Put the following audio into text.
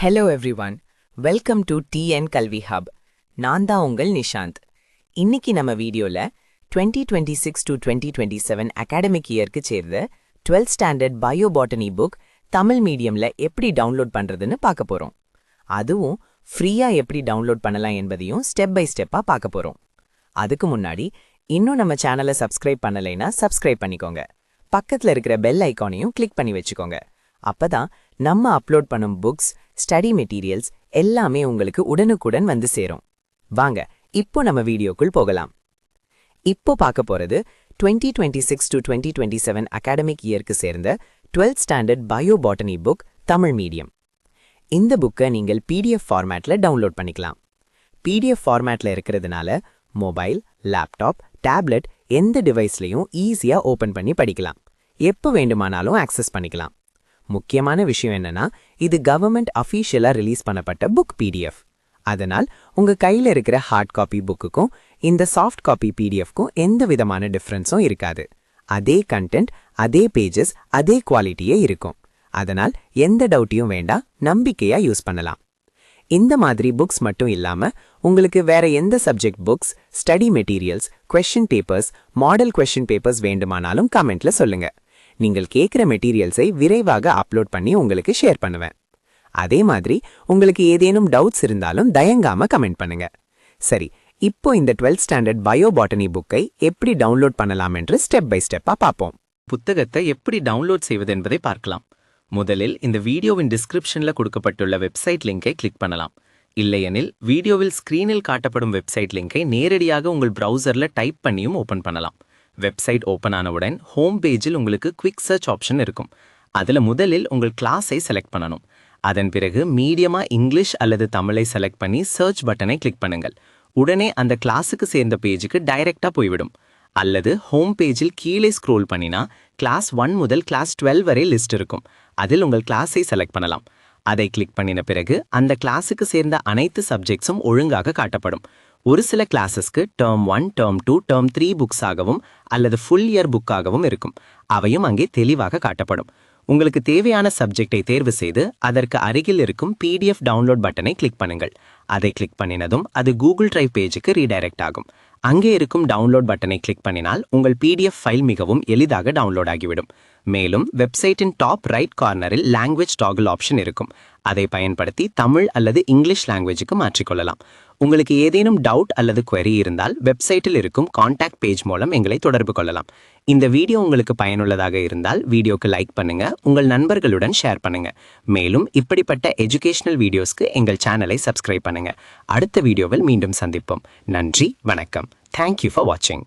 Hello everyone, welcome to TN கல்வி hub. நான் தான் உங்கள் நிஷாந்த். இன்னைக்கு நம்ம வீடியோல 2026 to 2027 அகாடமிக் இயர்க்கு சேர்ந்த 12th standard bio botany book Tamil மீடியம்ல எப்படி டவுன்லோட் பண்றதுன்னு பார்க்க போறோம். அதுவும் ஃப்ரீயா எப்படி டவுன்லோட் பண்ணலாம் என்பதையும் ஸ்டெப் பை ஸ்டெப்பா பார்க்க போறோம். அதுக்கு முன்னாடி இன்னும் நம்ம சேனலை சப்ஸ்கிரைப் பண்ணலைன்னா சப்ஸ்கிரைப் பண்ணிக்கோங்க. பக்கத்துல இருக்கிற பெல் ஐகானையும் கிளிக் பண்ணி வச்சுக்கோங்க. அப்பதான் நம்ம அப்லோட் பண்ணும் புக்ஸ், ஸ்டடி மெட்டீரியல்ஸ் எல்லாமே உங்களுக்கு உடனுக்குடன் வந்து சேரும். வாங்க இப்போ நம்ம வீடியோக்குள் போகலாம். இப்போ பார்க்க போறது 2026 to 2027 அகாடமிக் இயர்க்கு சேர்ந்த 12th standard bio botany book Tamil medium. இந்த புக்கை நீங்கள் PDF ஃபார்மேட்ல டவுன்லோட் பண்ணிக்கலாம். PDF ஃபார்மேட்ல இருக்கிறதுனால மொபைல், லேப்டாப், டேப்லெட் எந்த டிவைஸ்லையும் ஈஸியா ஓபன் பண்ணி படிக்கலாம். எப்போ வேண்டுமானாலும் ஆக்சஸ் பண்ணிக்கலாம். முக்கியமான விஷயம் என்னன்னா, இது கவர்மெண்ட் அஃபீஷியலா ரிலீஸ் பண்ணப்பட்ட புக் PDF. அதனால் உங்க கையில இருக்கிற ஹார்ட் காப்பி புக்குக்கும் இந்த சாஃப்ட் காப்பி PDFக்கும் எந்த விதமான டிஃபரன்ஸும் இருக்காது. அதே கண்டென்ட், அதே பேஜஸ், அதே குவாலிட்டியே இருக்கும். அதனால் எந்த டவுட்டையும் வேண்டாம், நம்பிக்கையா யூஸ் பண்ணலாம். இந்த மாதிரி புக்ஸ் மட்டும் இல்லாம உங்களுக்கு வேற எந்த subject books, study materials, question papers, model question papers வேண்டுமானாலும் கமெண்ட்ல சொல்லுங்க. நீங்கள் கேட்குற மெட்டீரியல்ஸை விரைவாக அப்லோட் பண்ணி உங்களுக்கு ஷேர் பண்ணுவேன். அதே மாதிரி உங்களுக்கு ஏதேனும் டவுட்ஸ் இருந்தாலும் தயங்காம கமெண்ட் பண்ணுங்க. சரி, இப்போ இந்த 12th ஸ்டாண்டர்ட் பயோபாட்டனி புக்கை எப்படி டவுன்லோட் பண்ணலாம் என்று ஸ்டெப் பை ஸ்டெப்பா பார்ப்போம். புத்தகத்தை எப்படி டவுன்லோட் செய்வது என்பதை பார்க்கலாம். முதலில் இந்த வீடியோவின் டிஸ்கிரிப்ஷன்ல கொடுக்கப்பட்டுள்ள வெப்சைட் லிங்கை கிளிக் பண்ணலாம். இல்லையெனில் வீடியோவில் ஸ்கிரீனில் காட்டப்படும் வெப்சைட் லிங்கை நேரடியாக உங்கள் பிரவுசர்ல டைப் பண்ணியும் ஓபன் பண்ணலாம். வெப்சைட் ஓபன் ஆனவுடன் ஹோம் பேஜில் உங்களுக்கு குவிக் சர்ச் ஆப்ஷன் இருக்கும். அதுல முதலில் உங்கள் கிளாஸை செலக்ட் பண்ணணும். அதன் பிறகு மீடியமா இங்கிலீஷ் அல்லது தமிழை செலக்ட் பண்ணி சர்ச் பட்டனை கிளிக் பண்ணுங்கள். உடனே அந்த கிளாஸுக்கு சேர்ந்த பேஜுக்கு டைரக்டா போய்விடும். அல்லது ஹோம் பேஜில் கீழே ஸ்க்ரோல் பண்ணினா கிளாஸ் 1 முதல் கிளாஸ் 12 வரை லிஸ்ட் இருக்கும். அதில் உங்கள் கிளாஸை செலக்ட் பண்ணலாம். அதை கிளிக் பண்ணின பிறகு அந்த கிளாஸுக்கு சேர்ந்த அனைத்து சப்ஜெக்ட்ஸும் ஒழுங்காக காட்டப்படும். ஒரு சில கிளாஸஸ்க்கு டேர்ம் 1, டேர்ம் 2, டேர்ம் 3 புக்ஸாகவும் அல்லது ஃபுல் இயர் புக்காகவும் இருக்கும். அவையும் அங்கே தெளிவாக காட்டப்படும். உங்களுக்கு தேவையான சப்ஜெக்டை தேர்வு செய்து அதற்கு அருகில் இருக்கும் PDF டவுன்லோட் பட்டனை கிளிக் பண்ணுங்கள். அதை கிளிக் பண்ணினதும் அது கூகுள் டிரைவ் பேஜுக்கு ரீடைரக்ட் ஆகும். அங்கே இருக்கும் டவுன்லோட் பட்டனை கிளிக் பண்ணினால் உங்கள் PDF ஃபைல் மிகவும் எளிதாக டவுன்லோட் ஆகிவிடும். மேலும் வெப்சைட்டின் டாப் ரைட் கார்னரில் லாங்குவேஜ் டாகிள் ஆப்ஷன் இருக்கும். அதை பயன்படுத்தி தமிழ் அல்லது இங்கிலீஷ் லாங்குவேஜுக்கு மாற்றிக்கொள்ளலாம். உங்களுக்கு ஏதேனும் டவுட் அல்லது query இருந்தால் வெப்சைட்டில் இருக்கும் கான்டாக்ட் பேஜ் மூலம் எங்களை தொடர்பு கொள்ளலாம். இந்த வீடியோ உங்களுக்கு பயனுள்ளதாக இருந்தால் வீடியோக்கு லைக் பண்ணுங்க, உங்கள் நண்பர்களுடன் ஷேர் பண்ணுங்க. மேலும் இப்படிப்பட்ட எஜுகேஷனல் வீடியோஸ்க்கு எங்கள் சேனலை சப்ஸ்கிரைப் பண்ணுங்க. அடுத்த வீடியோவில் மீண்டும் சந்திப்போம். நன்றி, வணக்கம். Thank you for watching.